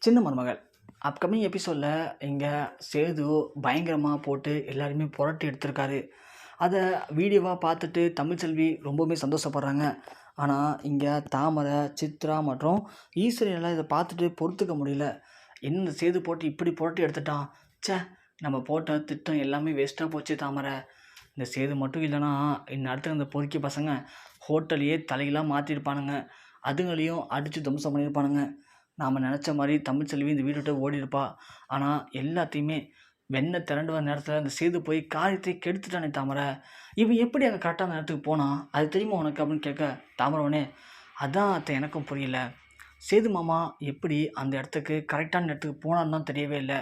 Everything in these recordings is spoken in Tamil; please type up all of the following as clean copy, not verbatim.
சின்ன மருமகள் அப்கமிங் எபிசோடில் இங்கே சேது பயங்கரமாக போட்டு எல்லாருமே புரட்டி எடுத்திருக்காரு. அதை வீடியோவாக பார்த்துட்டு தமிழ்ச்செல்வி ரொம்பவுமே சந்தோஷப்படுறாங்க. ஆனால் இங்கே தாமரை, சித்ரா மற்றும் ஈஸ்வரியெல்லாம் இதை பார்த்துட்டு பொறுத்துக்க முடியல. என்ன இந்த சேது போட்டு இப்படி புரட்டி எடுத்துட்டான், ச்சே நம்ம போட்ட திட்டம் எல்லாமே வேஸ்ட்டாக போச்சு தாமரை. இந்த சேது மட்டும் இல்லைன்னா இந்நேரத்துக்கு அந்த பொறுக்கி பசங்க ஹோட்டலையே தலையெல்லாம் மாற்றிருப்பானுங்க, அதுங்களையும் அடித்து துவம்சம் பண்ணியிருப்பானுங்க. நாம் நினச்ச மாதிரி தமிழ்ச்செல்வி இந்த வீட்டை விட்டு ஓடிருப்பா. ஆனால் எல்லாத்தையுமே வெண்ணெய் திரண்டு வர நேரத்தில் அந்த சேது போய் காரியத்தை கெடுத்துட்டானே தாமரை. இவன் எப்படி அங்கே கரெக்டான நேரத்துக்கு போனான், அது தெரியுமா உனக்கு அப்படின்னு கேட்க தாமரவனே அதான் அத்தை எனக்கும் புரியல. சேது மாமா எப்படி அந்த இடத்துக்கு கரெக்டான இடத்துக்கு போனான்னு தான் தெரியவே இல்லை.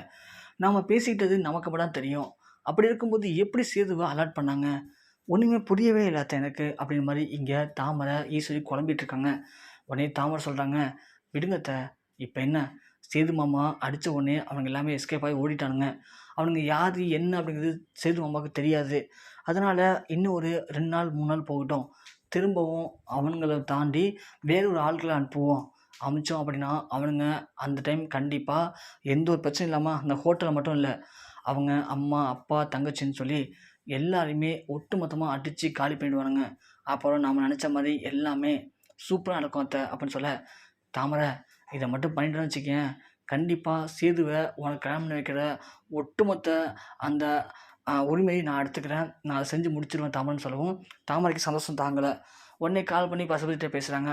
நாம் பேசிக்கிட்டது நமக்கு மட்டும் தான் தெரியும். அப்படி இருக்கும்போது எப்படி சேதுவை அலர்ட் பண்ணாங்க, ஒன்றுமே புரியவே இல்லை அத்தை எனக்கு அப்படின்ற மாதிரி இங்கே தாமரை ஈஸ்வரி குழம்பிட்டு இருக்காங்க. உடனே தாமரை சொல்கிறாங்க, விடுங்க அத்தை, இப்போ என்ன சேது மாமா அடித்த உடனே அவங்க எல்லாமே எஸ்கேப் ஆகி ஓடிட்டானுங்க. அவனுங்க யார் என்ன அப்படிங்கிறது சேது மாமாவுக்கு தெரியாது. அதனால் இன்னும் ஒரு 2 நாள் 3 நாள் போகட்டும், திரும்பவும் அவனுங்களை தாண்டி வேறொரு ஆட்களை அனுப்புவோம். அமிச்சோம் அப்படின்னா அவனுங்க அந்த டைம் கண்டிப்பாக எந்த ஒரு பிரச்சனையும் இல்லாமல் அந்த ஹோட்டலில் மட்டும் இல்லை, அவங்க அம்மா அப்பா தங்கச்சின்னு சொல்லி எல்லாரையுமே ஒட்டு மொத்தமாக அடித்து காலி பண்ணிடுவானுங்க. அப்புறம் நாம் நினச்ச மாதிரி எல்லாமே சூப்பராக நடக்கும் அத்தை அப்படின்னு சொல்ல தாமரை இதை மட்டும் பண்ணிட்டேன்னு வச்சுக்கேன், கண்டிப்பாக சேதுவை உனக்கு கல்யாணம் பண்ணி வைக்கிற ஒட்டுமொத்த அந்த உரிமையை நான் எடுத்துக்கிறேன், நான் அதை செஞ்சு முடிச்சிடுவேன் தாமரைன்னு சொல்லவும் தாமரைக்கு சந்தோஷம் தாங்கலை. உடனே கால் பண்ணி பசுபதிகிட்ட பேசுகிறாங்க.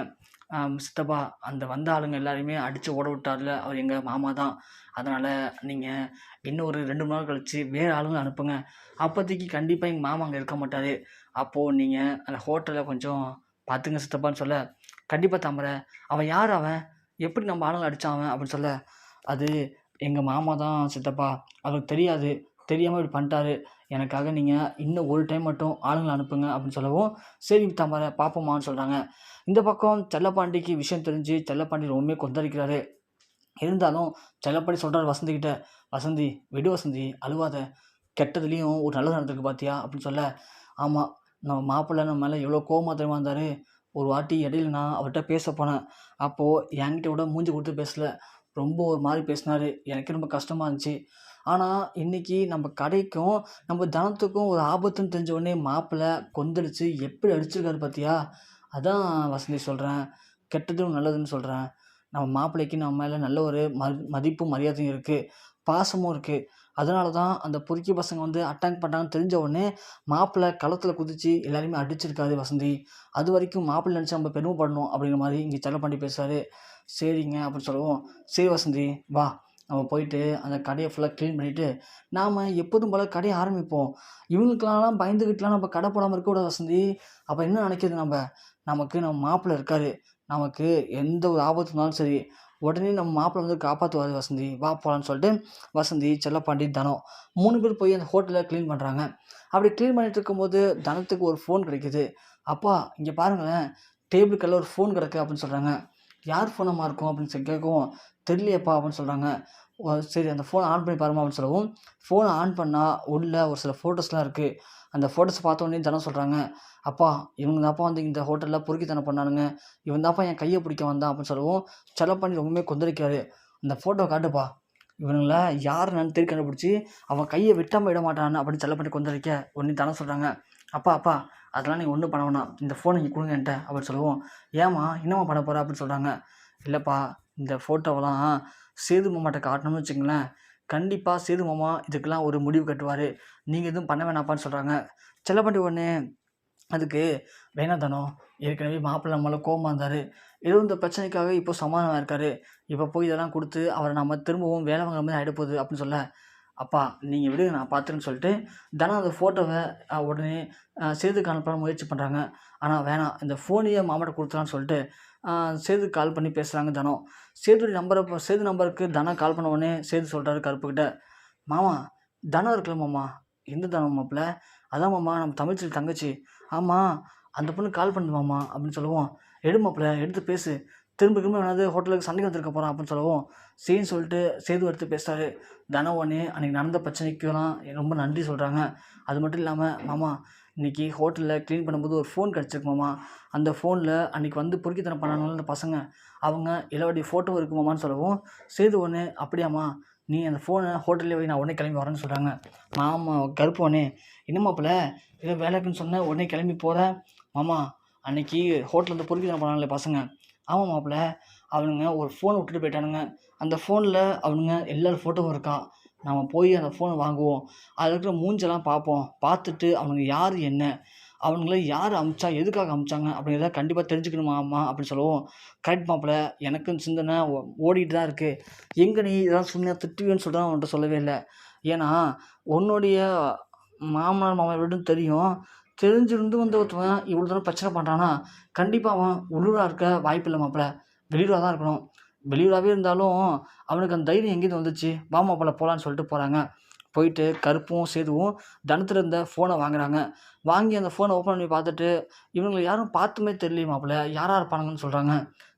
சித்தப்பா அந்த வந்த ஆளுங்க எல்லாரையுமே அடித்து ஓட விட்டார்ல அவர் எங்கள் மாமா தான். அதனால் நீங்கள் இன்னும் ஒரு 2 3 நாள் கழித்து வேறு ஆளுங்க அனுப்புங்க. அப்போதைக்கு கண்டிப்பாக எங்கள் மாமா அங்கே இருக்க மாட்டார். அப்போது நீங்கள் அந்த ஹோட்டலில் கொஞ்சம் பார்த்துங்க சித்தப்பான்னு சொல்ல, கண்டிப்பாக தாமரை அவன் யார், அவன் எப்படி நம்ம ஆளுங்களை அடித்தான் அவன் அப்படின்னு சொல்ல, அது எங்கள் மாமா தான் சித்தப்பா, அவருக்கு தெரியாது, தெரியாமல் இப்படி பண்ணிட்டாரு. எனக்காக நீங்கள் இன்னும் ஒரு டைம் மட்டும் ஆளுங்களை அனுப்புங்க அப்படின்னு சொல்லவும் சரி தாமரை பார்ப்போமான்னு சொல்கிறாங்க. இந்த பக்கம் செல்லப்பாண்டிக்கு விஷயம் தெரிஞ்சு செல்லப்பாண்டி ரொம்பவே கொந்தளிக்கிறாரு. இருந்தாலும் செல்லப்பாண்டி சொல்கிறார் வசந்திக்கிட்ட, வசந்தி விடு வசந்தி, அழுவாத, கெட்டதுலேயும் ஒரு நல்லது நடந்திருக்கு பார்த்தியா அப்படின்னு சொல்ல, ஆமாம் நம்ம மாப்பிள்ளை நம்ம மேலே எவ்வளோ கோவமாக தெரியுமா இருந்தார். ஒரு வாட்டி இடையில நான் அவர்கிட்ட பேச போனேன், அப்போது என்கிட்ட விட மூஞ்சி கொடுத்து பேசல, ரொம்ப ஒரு மாதிரி பேசினார், எனக்கே ரொம்ப கஷ்டமாக இருந்துச்சு. ஆனால் இன்றைக்கி நம்ம கடைக்கும் நம்ம தனத்துக்கும் ஒரு ஆபத்துன்னு தெரிஞ்ச உடனே மாப்பிள்ளை கொந்தளிச்சு எப்படி அடிச்சிருக்காரு பார்த்தியா. அதான் வசந்தி சொல்கிறேன், கெட்டதும் நல்லதுன்னு சொல்கிறேன். நம்ம மாப்பிள்ளைக்கு நம்ம மேலே நல்ல ஒரு மதிப்பும் மரியாதையும் இருக்குது, பாசமும் இருக்குது. அதனால தான் அந்த பொறுக்கி பசங்க வந்து அட்டாக் பண்ணாங்கன்னு தெரிஞ்ச உடனே மாப்பிள்ளை களத்தில் குதித்து எல்லாருமே அடிச்சிருக்காரு வசந்தி. அது வரைக்கும் மாப்பிள்ளை நினச்சி நம்ம பெருமைப்படணும் அப்படிங்கிற மாதிரி இங்கே செல்லப்பாண்டி பேசுகிறாரு. சரிங்க அப்படின்னு சொல்லவும், சரி வசந்தி வா நம்ம போயிட்டு அந்த கடையை ஃபுல்லாக க்ளீன் பண்ணிவிட்டு நாம் எப்போதும் போல் கடையை ஆரம்பிப்போம். இவங்களுக்கெல்லாம் பயந்துக்கிட்டுலாம் நம்ம கடை போடாமல் இருக்கக்கூடாது வசந்தி. அப்போ என்ன நினைக்கிது, நமக்கு நம்ம மாப்பிள்ளை இருக்கார், நமக்கு எந்த ஒரு ஆபத்து இருந்தாலும் சரி உடனே நம்ம மாப்பிள்ளை வந்து காப்பாற்றுவார் வசந்தி, வா போகலான்னு சொல்லிட்டு வசந்தி, செல்லப்பாண்டி, தனம் 3 பேர் போய் அந்த ஹோட்டலில் க்ளீன் பண்ணுறாங்க. அப்படி க்ளீன் பண்ணிகிட்டு இருக்கும்போது தனத்துக்கு ஒரு ஃபோன் கிடைக்குது. அப்பா இங்கே பாருங்களேன், டேபிளுக்கெல்லாம் ஒரு ஃபோன் கிடக்கு அப்படின்னு சொல்கிறாங்க. யார் ஃபோனமாக இருக்கும் அப்படின்னு சொல்லி கேட்கவும், தெரியலையப்பா அப்படின்னு சொல்கிறாங்க. சரி அந்த ஃபோனை ஆன் பண்ணி பாருமா அப்படின்னு சொல்லவும் ஃபோனை ஆன் பண்ணால் உள்ளே ஒரு சில ஃபோட்டோஸ்லாம் இருக்குது. அந்த ஃபோட்டோஸை பார்த்தோன்னே தனம் சொல்கிறாங்க, அப்பா இவங்க தான்ப்பா வந்து இந்த ஹோட்டலில் பொறுக்கித்தனம் பண்ணானுங்க, இவன் தான்ப்பா என் கையை பிடிக்க வந்தான் அப்படின்னு சொல்லவும் செல்லப்பாண்டி ரொம்பவே கொந்தளிக்காரு. அந்த ஃபோட்டோ காட்டுப்பா, இவனுங்கள யார் நான் தேடி கண்டுபிடிச்சி அவன் கையை விட்டாமல் விட மாட்டான்னு அப்படின்னு செல்லப்பாண்டி கொந்தளிக்க உடனே தனம் சொல்கிறாங்க, அப்பா அதெல்லாம் நீங்கள் ஒன்றும் பண்ண வேணாம், இந்த ஃபோனை நீங்கள் கொடுங்க என்கிட்ட அப்படின்னு சொல்லவும், ஏம்மா என்னம்மா பண்ண போகிற அப்படின்னு சொல்கிறாங்க. இல்லைப்பா இந்த ஃபோட்டோவெல்லாம் சேது மாமாட்ட காட்டணும்னு வச்சுங்களேன், கண்டிப்பாக சேது மாமா இதுக்கெல்லாம் ஒரு முடிவு கட்டுவார், நீங்கள் எதுவும் பண்ண வேணாப்பான்னு சொல்கிறாங்க. செல்லப்பாண்டி உடனே அதுக்கு வேணாம், ஏற்கனவே மாப்பிள்ளை நம்மளால கோவமாக இருந்தார், ஏதோ இந்த பிரச்சனைக்காக இப்போ சமாதானம் இருக்கார், இப்போ போய் இதெல்லாம் கொடுத்து அவரை நம்ம திரும்பவும் வேலை வாங்குற மாதிரி ஆகிடப்போகுது அப்படின்னு சொல்ல, அப்பா நீங்கள் விடுங்க நான் பார்த்துன்னு சொல்லிட்டு தனம் அந்த ஃபோட்டோவை உடனே சேதுக்கு அனுப்ப முயற்சி பண்ணுறாங்க. ஆனால் வேணாம், இந்த ஃபோனையே மாமாட்ட கொடுத்துலான்னு சொல்லிட்டு சேதுக்கு கால் பண்ணி பேசுகிறாங்க தனம். சேது நம்பருக்கு தனம் கால் பண்ண உடனே சேது சொல்கிறாரு கருப்புக்கிட்ட, மாமா தனம் இருக்குல்ல மாமா, எந்த தனம் மாப்பிள்ள, அதான் மாமா நம்ம தமிழ்ச்செல்வி தங்கச்சி, ஆமாம் அந்த பொண்ணு கால் பண்ணுது மாமா அப்படின்னு சொல்லுவோம், எடு மாப்பிள்ள எடுத்து பேசு, திரும்ப வேணாது ஹோட்டலுக்கு சண்டைக்கு வந்திருக்க போகிறான் அப்படின்னு சொல்லவும் சரின்னு சொல்லிட்டு சேது எடுத்து பேசுகிறாரு. தனம் உடனே அன்றைக்கி நடந்த பிரச்சனைக்கெல்லாம் ரொம்ப நன்றி சொல்கிறாங்க. அது மட்டும் இல்லாமல் மாமா இன்றைக்கி ஹோட்டலில் க்ளீன் பண்ணும்போது ஒரு ஃபோன் கிடச்சிருக்கு மாமா. அந்த ஃபோனில் அன்றைக்கி வந்து பொறுக்கித்தனம் பண்ணாங்கல்ல அந்த பசங்க, அவங்க எல்லாருடைய ஃபோட்டோ இருக்கு மாமான்னு சொல்லவும், சேது ஒன்று அப்படியாம்மா, நீ அந்த ஃபோனை ஹோட்டல்லே வை, நான் உடனே கிளம்பி வரேன்னு சொல்கிறாங்க. மாமா கருப்பு ஒன்று, என்ன மாப்பிள்ள ஏதோ வேலைக்குன்னு சொன்னேன் உடனே கிளம்பி போகிறேன். மாமா அன்றைக்கி ஹோட்டலில் வந்து பொறுக்கித்தனம் பண்ணாங்களே பசங்க, ஆமாம் மாப்பிள்ள, அவனுங்க ஒரு ஃபோனை விட்டுட்டு போயிட்டானுங்க. அந்த ஃபோனில் அவனுங்க எல்லார் ஃபோட்டோவும் இருக்கா. நாம் போய் அந்த ஃபோனை வாங்குவோம், அதில் இருக்கிற மூஞ்செல்லாம் பார்ப்போம், பார்த்துட்டு அவனுங்க யார் என்ன, அவனுங்கள யார் அனுப்பிச்சா, எதுக்காக அனுப்பிச்சாங்க அப்படிங்கிறத கண்டிப்பாக தெரிஞ்சுக்கணுமா அம்மா அப்படின்னு சொல்லவும், கரெக்ட் மாப்பிள்ள, எனக்கும் சிந்தனை ஓடிட்டு தான் இருக்குது. எங்கே நீ இதெல்லாம் சொன்னியா திட்டுவேன்னு சொல்லிட்டு அவன்கிட்ட சொல்லவே இல்லை. ஏன்னா உன்னுடைய மாமனார் மாமனார் வீடுன்னு தெரியும். தெரிஞ்சிருந்து வந்து ஒருத்தவன் இவ்வளோ தூரம் பிரச்சனை பண்ணுறான்னா கண்டிப்பாக அவன் உள்ளூராக இருக்க வாய்ப்பில்லை மாப்பிள்ள, வெளியூராக தான் இருக்கணும். வெளியூராகவே இருந்தாலும் அவனுக்கு அந்த தைரியம் எங்கேருந்து வந்துச்சு, வா மாப்பிள்ள போகலான்னு சொல்லிட்டு போகிறாங்க. போயிட்டு கருப்பும் சேதுவும் தனத்தில் இருந்த ஃபோனை வாங்குறாங்க. வாங்கி அந்த ஃபோனை ஓப்பன் பண்ணி பார்த்துட்டு, இவங்களை யாரும் பார்த்துமே தெரியலையே மாப்பிள்ள, யாரா இருப்பானுங்கன்னு சொல்கிறாங்க.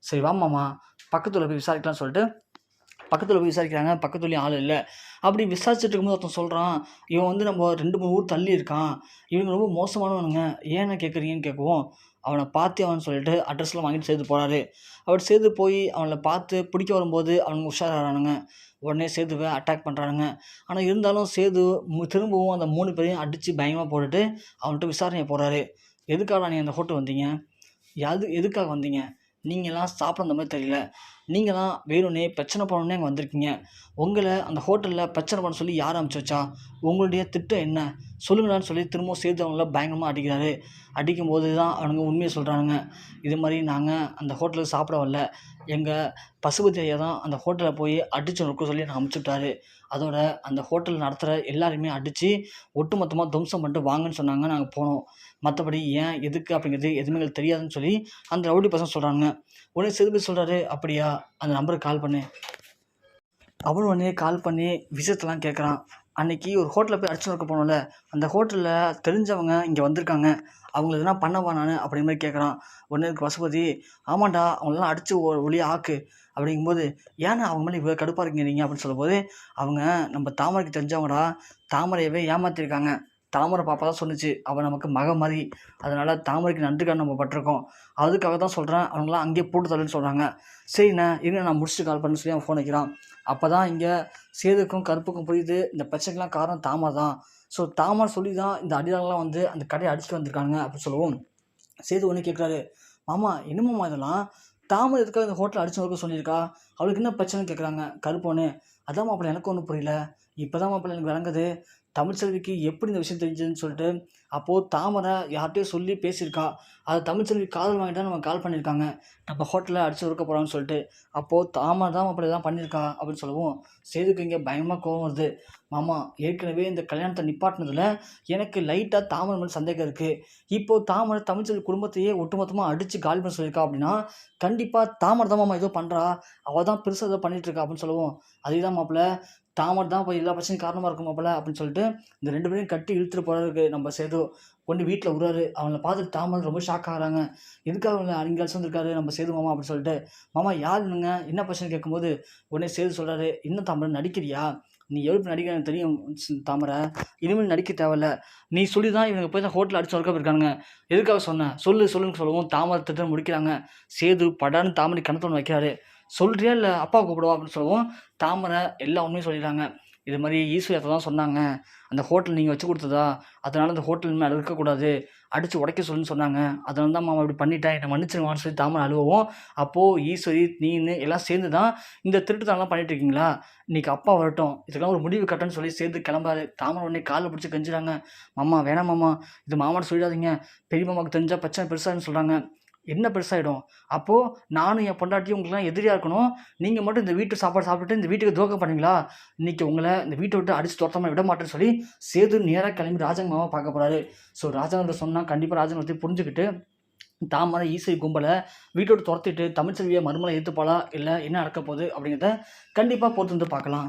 சரி வா மாமா பக்கத்தில் போய் விசாரிக்கலாம்னு சொல்லிட்டு பக்கத்தில் போய் விசாரிக்கிறாங்க. பக்கத்துலேயும் ஆள் இல்லை. அப்படி விசாரிச்சுட்டு இருக்கும்போது ஒருத்தன் சொல்கிறான், இவன் வந்து நம்ம 2, 3 ஊர் தள்ளி இருக்கான், இவங்க ரொம்ப மோசமானவனுங்க, ஏன்னு கேட்குறீங்கன்னு கேட்கவும், அவனை பார்த்தே அவன்னு சொல்லிட்டு அட்ரஸ்லாம் வாங்கிட்டு சேது போகிறாரு. அவர் சேது போய் அவனை பார்த்து பிடிக்க வரும்போது அவனுங்க உஷாராகிறானுங்க. உடனே சேதுவை அட்டாக் பண்ணுறானுங்க. ஆனால் இருந்தாலும் சேது திரும்பவும் அந்த 3 பேரையும் அடித்து பயங்கரமாக போட்டுட்டு அவன்கிட்ட விசாரணையை போகிறாரு. எதுக்காக நீ அந்த ஹோட்டல் வந்தீங்க, எதுக்காக வந்தீங்க, நீங்களாம் சாப்பிட அந்த மாதிரி தெரியல, நீங்களாம் வேணும்னே பிரச்சனை பண்ணணுன்னே அங்கே வந்திருக்கீங்க, உங்களை அந்த ஹோட்டலில் பிரச்சனை பண்ண சொல்லி யார் அனுப்பிச்சி வச்சா, உங்களுடைய திட்டம் என்ன சொல்லுங்களான்னு சொல்லி திரும்பவும் சேது அவங்கள பயங்கரமாக அடிக்கிறாரு. அடிக்கும்போது தான் அவனுங்க உண்மையை சொல்கிறானுங்க. இது மாதிரி நாங்கள் அந்த ஹோட்டலுக்கு சாப்பிட வரல, எங்கள் பசுபதி ஐயா தான் அந்த ஹோட்டலில் போய் அடித்து நொறுக்க சொல்லி நான் அனுப்பிச்சுட்டாரு. அதோட அந்த ஹோட்டல் நடத்துகிற எல்லாரையுமே அடித்து ஒட்டுமொத்தமாக துவம்சம் பண்ணிட்டு வாங்கன்னு சொன்னாங்க. நாங்கள் போனோம். மற்றபடி ஏன் எதுக்கு அப்படிங்கிறது எதுவுமே எங்களுக்கு தெரியாதுன்னு சொல்லி அந்த ரவுடி பசங்க சொல்கிறாங்க. உடனே சேதுபதி சொல்கிறாரு, அப்படியா அந்த நம்பருக்கு கால் பண்ணு. அவனும் உடனே கால் பண்ணி விஷயத்தெல்லாம் கேட்குறான். அன்றைக்கி ஒரு ஹோட்டலில் போய் அடிச்சு நொறுக்க போனோம்ல, அந்த ஹோட்டலில் தெரிஞ்சவங்க இங்கே வந்திருக்காங்க, அவங்கள எதுனா பண்ணவா நான் அப்படிங்கிற மாதிரி கேட்குறான். உடனே பசுபதி, ஆமாண்டா அவங்களெலாம் அடித்து ஒளியாக ஆக்கு அப்படிங்கும்போது, ஏன்னா அவங்க மேலே இவ்வளோ கடுப்பாக இருக்கீங்க நீங்கள் அப்படின்னு சொல்லும்போது, அவங்க நம்ம தாமரைக்கு தெரிஞ்சவங்கடா, தாமரையவே ஏமாற்றிருக்காங்க. தாமரை பாப்பா தான் சொன்னிச்சு, அவள் நமக்கு மக மாதிரி, அதனால் தாமரைக்கு நன்றிக்காக நம்ம பட்டிருக்கோம், அதுக்காக தான் சொல்கிறேன், அவங்களாம் அங்கேயே போட்டு தள்ளுன்னு சொல்கிறாங்க. சரிண்ணே இருங்க நான் முடிச்சுட்டு கால் பண்ணு சொல்லி அவன் ஃபோன் வைக்கிறான். அப்போ தான் இங்கே சேதுக்கும் கருப்புக்கும் புரியுது, இந்த பிரச்சனைக்கெலாம் காரணம் தாமரை தான். ஸோ தாமரை சொல்லி தான் இந்த அடியாளெலாம் வந்து அந்த கடையை அடிச்சுட்டு வந்திருக்காங்க அப்படின்னு சொல்லவும், சேது ஒன்று கேட்குறாரு, மாமா என்னமாம்மா இதெல்லாம், தாமரை எதுக்காக இந்த ஹோட்டலில் அடிச்சு நொறுக்க சொல்லியிருக்கா, அவளுக்கு என்ன பிரச்சனைன்னு கேட்குறாங்க. கருப்பு ஒன்று, அதான் மாப்பிள்ளை எனக்கு ஒன்றும் புரியல, இப்போ தான் மாப்பிள்ளை எனக்கு விளங்குது, தமிழ்ச்செல்விக்கு எப்படி இந்த விஷயம் தெரிஞ்சதுன்னு சொல்லிட்டு. அப்போது தாமரை யார்கிட்டயோ சொல்லி பேசியிருக்கா, அது தமிழ்ச்செல்வி காதல் வாங்கிட்டு தான் நம்ம கால் பண்ணியிருக்காங்க, நம்ம ஹோட்டலில் அடிச்சு நொறுக்க போகிறான்னு சொல்லிட்டு. அப்போது தாமரை தான் அப்படி தான் பண்ணியிருக்கா அப்படின்னு சொல்லவும், சேதுக்கு இங்கே பயங்கரமாக கோவம் வருது. மாமா ஏற்கனவே இந்த கல்யாணத்தை நிப்பாட்டினதில் எனக்கு லைட்டாக தாமரை மேலே சந்தேகம் இருக்குது. இப்போது தாமரை தமிழ்ச்செல்வி குடும்பத்தையே ஒட்டுமொத்தமாக அடித்து காலி பண்ண சொல்லியிருக்கா அப்படின்னா, கண்டிப்பாக தாமரை தான் மாமா ஏதோ பண்ணுறா, அவள் தான் பெருசாக ஏதோ பண்ணிகிட்ருக்கா அப்படின்னு சொல்லவும், அதே தான் மாப்பிள்ள, தாமரை தான் இப்போ எல்லா பிரச்சனையும் காரணமாக இருக்கும் மாப்பிள்ள அப்படின்னு சொல்லிட்டு இந்த 2 பேரையும் கட்டி இழுத்துட்டு போகிறதுக்கு நம்ம சேது கொண்டு வீட்டில் விடுறாரு. அவனை பார்த்துட்டு தாமரை ரொம்ப ஷாக் ஆகிறாங்க. எதுக்காக அவனை அங்கே வந்திருக்காரு நம்ம சேது மாமா அப்படின்னு சொல்லிட்டு. மாமா யாருங்க என்ன பிரச்சனை கேட்கும்போது உடனே சேது சொல்கிறாரு, இன்னும் தாமரை நடிக்கிறியா, நீ எவ்வளோ நடிக்க எனக்கு தெரியும் தாமரை, இனிமேல் நடிக்க தேவையில்ல, நீ சொல்லி தான் இவங்க போய் தான் ஹோட்டலில் அடிச்சு வளர்க்க போயிருக்கானுங்க, எதுக்காக சொன்னேன் சொல்லுன்னு சொல்லவும் தாமரை திட்டம் முடிக்கிறாங்க. சேது படான்னு தாமரை கணத்தொன்று வைக்கிறாரு. சொல்கிறியா இல்லை அப்பா கூப்பிடுவா அப்படின்னு சொல்லவும், தாமரை எல்லா உண்மையும் சொல்லிடுறாங்க. இது மாதிரி ஈஸ்வரியத்தை தான் சொன்னாங்க, அந்த ஹோட்டல் நீங்கள் வச்சு கொடுத்ததா, அதனால் அந்த ஹோட்டல் இனிமேல் இருக்கக்கூடாது, அடித்து உடைக்க சொல்லுன்னு சொன்னாங்க, அதனால தான் மாமா இப்படி பண்ணிட்டேன், என்னை மன்னிச்சிருவான்னு சொல்லி தாமரை அழுவவும், அப்போது ஈஸ்வரி நீன்னு எல்லாம் சேர்ந்து தான் இந்த திருட்டுத்தனம்லாம் பண்ணிட்டு இருக்கீங்களா, இன்றைக்கி அப்பா வரட்டும், இதுக்கெல்லாம் ஒரு முடிவு கட்டணும்னு சொல்லி சேர்ந்து கிளம்பாரு. தாமரை உடனே காலில் பிடிச்சி கெஞ்சுறாங்க, மாமா வேணாம் மாமா, இது மாமான்னு சொல்லிடாதீங்க, பெரிய மாமாவுக்கு தெரிஞ்சால் பிரச்சனை பெருசான்னு சொல்கிறாங்க. என்ன பெருசாகிடும், அப்போது நானும் என் பொண்டாட்டியும் உங்களுக்குலாம் எதிரியாக இருக்கணும், நீங்கள் மட்டும் இந்த வீட்டு சாப்பாடு சாப்பிட்டுட்டு இந்த வீட்டுக்கு துரோகம் பண்ணீங்களா, இன்றைக்கி உங்களை இந்த வீட்டை விட்டு அடித்து துரத்தாம விட மாட்டேன்னு சொல்லி சேது நேராக கிளம்பி ராஜாங்க மாமா பார்க்க போகிறாரு. ஸோ ராஜாங்கிட்ட சொன்னால் கண்டிப்பாக ராஜாங்க புரிஞ்சுக்கிட்டு தாமரை ஈஸ்வரி கும்பலை வீட்டோடு துரத்திட்டு தமிழ்ச்செல்வியை மறுமலை ஏற்றுப்பாளா இல்லை என்ன நடக்க போகுது அப்படிங்கிறத கண்டிப்பாக பொறுத்து வந்து பார்க்கலாம்.